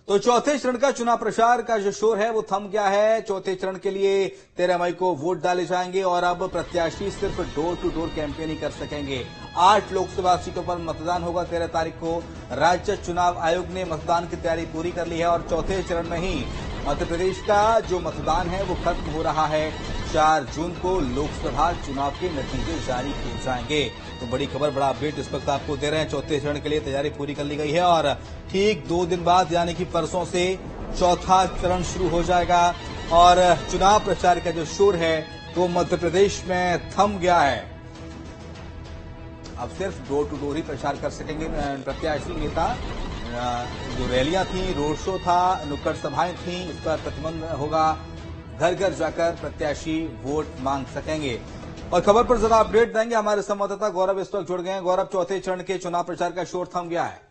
तो चौथे चरण का चुनाव प्रचार का जो शोर है वो थम गया है। चौथे चरण के लिए 13 मई को वोट डाले जाएंगे और अब प्रत्याशी सिर्फ डोर टू डोर कैंपेनिंग कर सकेंगे। 8 लोकसभा सीटों पर मतदान होगा 13 तारीख को। राज्य चुनाव आयोग ने मतदान की तैयारी पूरी कर ली है और चौथे चरण में ही मध्य प्रदेश का जो मतदान है वो खत्म हो रहा है। 4 जून को लोकसभा चुनाव के नतीजे जारी किए जाएंगे। तो बड़ी खबर, बड़ा अपडेट इस वक्त आपको दे रहे हैं। चौथे चरण के लिए तैयारी पूरी कर ली गई है और ठीक 2 दिन बाद यानी कि परसों से चौथा चरण शुरू हो जाएगा और चुनाव प्रचार का जो शोर है वो मध्य प्रदेश में थम गया है। अब सिर्फ डोर टू डोर ही प्रचार कर सकेंगे प्रत्याशी नेता। जो रैलियां थी, रोड शो था, नुक्कड़ सभाएं थी, इस पर प्रतिबंध होगा। घर घर जाकर प्रत्याशी वोट मांग सकेंगे। और खबर पर ज्यादा अपडेट देंगे हमारे संवाददाता गौरव इस वक्त जुड़ गए हैं। गौरव, चौथे चरण के चुनाव प्रचार का शोर थम गया है।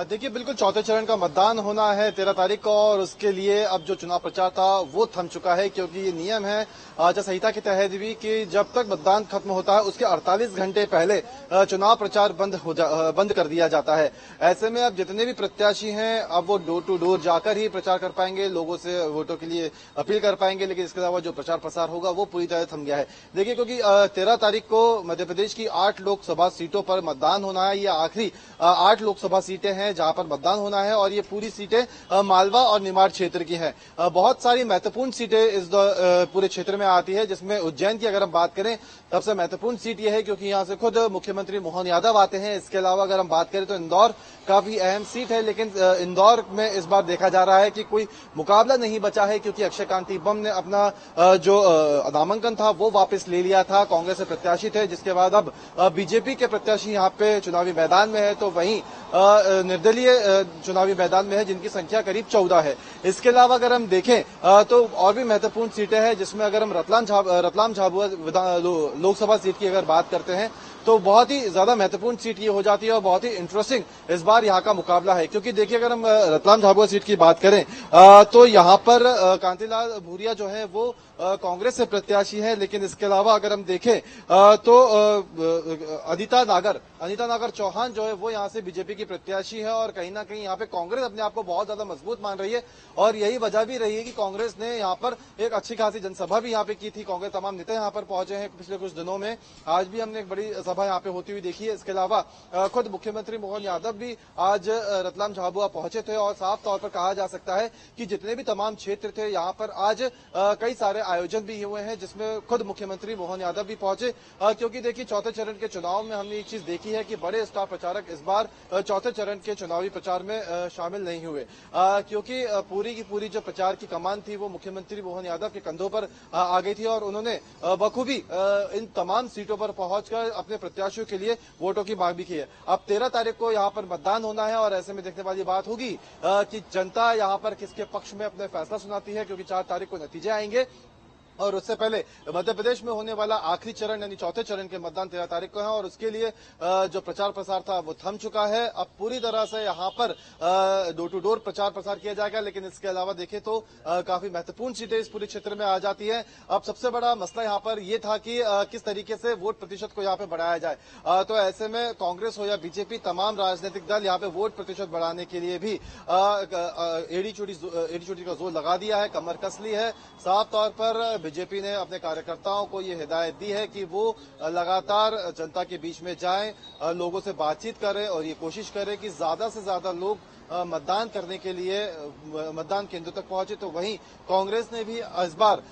देखिए, बिल्कुल चौथे चरण का मतदान होना है 13 तारीख को और उसके लिए अब जो चुनाव प्रचार था वो थम चुका है, क्योंकि ये नियम है आचार संहिता के तहत भी कि जब तक मतदान खत्म होता है उसके 48 घंटे पहले चुनाव प्रचार बंद कर दिया जाता है। ऐसे में अब जितने भी प्रत्याशी हैं अब वो डोर टू डोर जाकर ही प्रचार कर पाएंगे, लोगों से वोटों के लिए अपील कर पाएंगे, लेकिन इसके अलावा जो प्रचार प्रसार होगा वो पूरी तरह थम गया है। देखिए, क्योंकि 13 तारीख को मध्य प्रदेश की 8 लोकसभा सीटों पर मतदान होना है। ये आखिरी 8 लोकसभा सीटें हैं जहां पर मतदान होना है और ये पूरी सीटें मालवा और निमाड़ क्षेत्र की हैं। बहुत सारी महत्वपूर्ण सीटें इस पूरे क्षेत्र में आती है, जिसमें उज्जैन की अगर हम बात करें सबसे महत्वपूर्ण सीट ये है क्योंकि यहां से खुद मुख्यमंत्री मोहन यादव आते हैं। इसके अलावा अगर हम बात करें तो इंदौर काफी अहम सीट है, लेकिन इंदौर में इस बार देखा जा रहा है कि कोई मुकाबला नहीं बचा है, क्योंकि अक्षय कांति बम ने अपना जो नामांकन था वो वापस ले लिया था। कांग्रेस से प्रत्याशी थे, जिसके बाद अब बीजेपी के प्रत्याशी यहाँ पे चुनावी मैदान में है, तो वहीं निर्दलीय चुनावी मैदान में है जिनकी संख्या करीब 14 है। इसके अलावा अगर हम देखें तो और भी महत्वपूर्ण सीटें हैं, जिसमें अगर हम रतलाम झाबुआ लोकसभा सीट की अगर बात करते हैं तो बहुत ही ज्यादा महत्वपूर्ण सीट ये हो जाती है और बहुत ही इंटरेस्टिंग इस बार यहाँ का मुकाबला है। क्योंकि देखिए, अगर हम रतलाम झाबुआ सीट की बात करें तो यहाँ पर कांतिलाल भूरिया जो है वो कांग्रेस से प्रत्याशी है, लेकिन इसके अलावा अगर हम देखें तो अनिता नागर चौहान जो है वो यहाँ से बीजेपी की प्रत्याशी है और कहीं ना कहीं यहाँ पे कांग्रेस अपने आप को बहुत ज्यादा मजबूत मान रही है और यही वजह भी रही है कि कांग्रेस ने यहाँ पर एक अच्छी खासी जनसभा भी यहाँ पे की थी। कांग्रेस तमाम नेता यहाँ पर पहुंचे हैं पिछले कुछ दिनों में, आज भी हमने एक बड़ी सभा यहाँ पे होती हुई देखी है। इसके अलावा खुद मुख्यमंत्री मोहन यादव भी आज रतलाम झाबुआ पहुंचे थे और साफ तौर पर कहा जा सकता है कि जितने भी तमाम क्षेत्र थे यहाँ पर आज कई सारे आयोजन भी हुए हैं, जिसमें खुद मुख्यमंत्री मोहन यादव भी पहुंचे। क्योंकि देखिए, चौथे चरण के चुनाव में हमने एक चीज देखी है कि बड़े स्टार प्रचारक इस बार चौथे चरण के चुनावी प्रचार में शामिल नहीं हुए, क्योंकि पूरी की पूरी जो प्रचार की कमान थी वो मुख्यमंत्री मोहन यादव के कंधों पर आ गई थी और उन्होंने बखूबी इन तमाम सीटों पर पहुंचकर अपने प्रत्याशियों के लिए वोटों की मांग भी की है। अब 13 तारीख को यहाँ पर मतदान होना है और ऐसे में देखने वाली बात होगी कि जनता यहाँ पर किसके पक्ष में अपने फैसला सुनाती है, क्योंकि 4 तारीख को नतीजे आएंगे और उससे पहले मध्य प्रदेश में होने वाला आखिरी चरण यानी चौथे चरण के मतदान 13 तारीख को है और उसके लिए जो प्रचार प्रसार था वो थम चुका है। अब पूरी तरह से यहाँ पर डोर टू डोर प्रचार प्रसार किया जाएगा, लेकिन इसके अलावा देखें तो काफी महत्वपूर्ण सीटें इस पूरे क्षेत्र में आ जाती है। अब सबसे बड़ा मसला यहाँ पर ये था कि किस तरीके से वोट प्रतिशत को यहाँ पे बढ़ाया जाए। तो ऐसे में कांग्रेस हो या बीजेपी, तमाम राजनीतिक दल यहाँ पे वोट प्रतिशत बढ़ाने के लिए भी एड़ी चोटी का जोर लगा दिया है, कमर कस ली है। साफ तौर पर बीजेपी ने अपने कार्यकर्ताओं को ये हिदायत दी है कि वो लगातार जनता के बीच में जाएं, लोगों से बातचीत करें और ये कोशिश करें कि ज्यादा से ज्यादा लोग मतदान करने के लिए मतदान केंद्र तक पहुंचे। तो वहीं कांग्रेस ने भी इस बार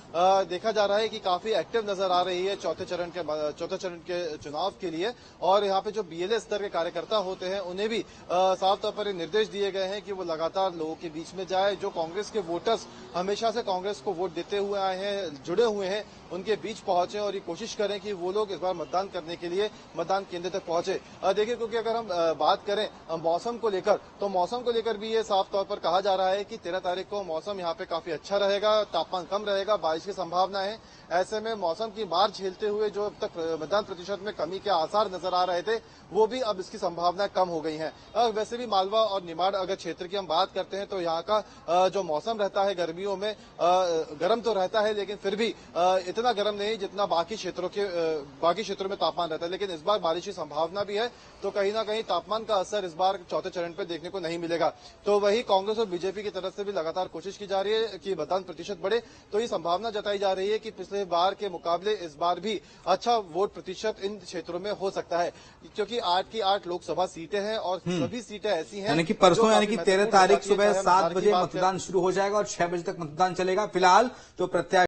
देखा जा रहा है कि काफी एक्टिव नजर आ रही है चौथे चरण के चुनाव के लिए और यहाँ पे जो बीएलए स्तर के कार्यकर्ता होते हैं उन्हें भी साफ तौर पर निर्देश दिए गए हैं कि वो लगातार लोगों के बीच में जाए। जो कांग्रेस के वोटर्स हमेशा से कांग्रेस को वोट देते हुए आए हैं, जुड़े हुए हैं, उनके बीच पहुंचे और ये कोशिश करें कि वो लोग इस बार मतदान करने के लिए मतदान केंद्र तक पहुंचे। देखिए, क्योंकि अगर हम बात करें मौसम को लेकर तो मौसम को लेकर भी ये साफ तौर पर कहा जा रहा है कि 13 तारीख को मौसम यहाँ पे काफी अच्छा रहेगा, तापमान कम रहेगा, बारिश की संभावना है। ऐसे में मौसम की मार झेलते हुए जो अब तक मतदान प्रतिशत में कमी के आसार नजर आ रहे थे, वो भी अब इसकी संभावना कम हो गई है। वैसे भी मालवा और निमाड़ अगर क्षेत्र की हम बात करते हैं तो यहाँ का जो मौसम रहता है गर्मियों में गर्म तो रहता है, लेकिन फिर भी इतना गर्म नहीं जितना बाकी क्षेत्रों में तापमान रहता है। लेकिन इस बार बारिश की संभावना भी है, तो कहीं ना कहीं तापमान का असर इस बार चौथे चरण पे देखने को नहीं मिलेगा। तो वही कांग्रेस और बीजेपी की तरफ से भी लगातार कोशिश की जा रही है कि मतदान प्रतिशत बढ़े। तो ये संभावना जताई जा रही है कि पिछले बार के मुकाबले इस बार भी अच्छा वोट प्रतिशत इन क्षेत्रों में हो सकता है, क्योंकि 8 की 8 लोकसभा सीटें हैं और सभी सीटें ऐसी हैं यानी कि परसों यानी कि 13 तारीख सुबह 7 बजे मतदान शुरू हो जाएगा और 6 बजे तक मतदान चलेगा। फिलहाल जो प्रत्याशी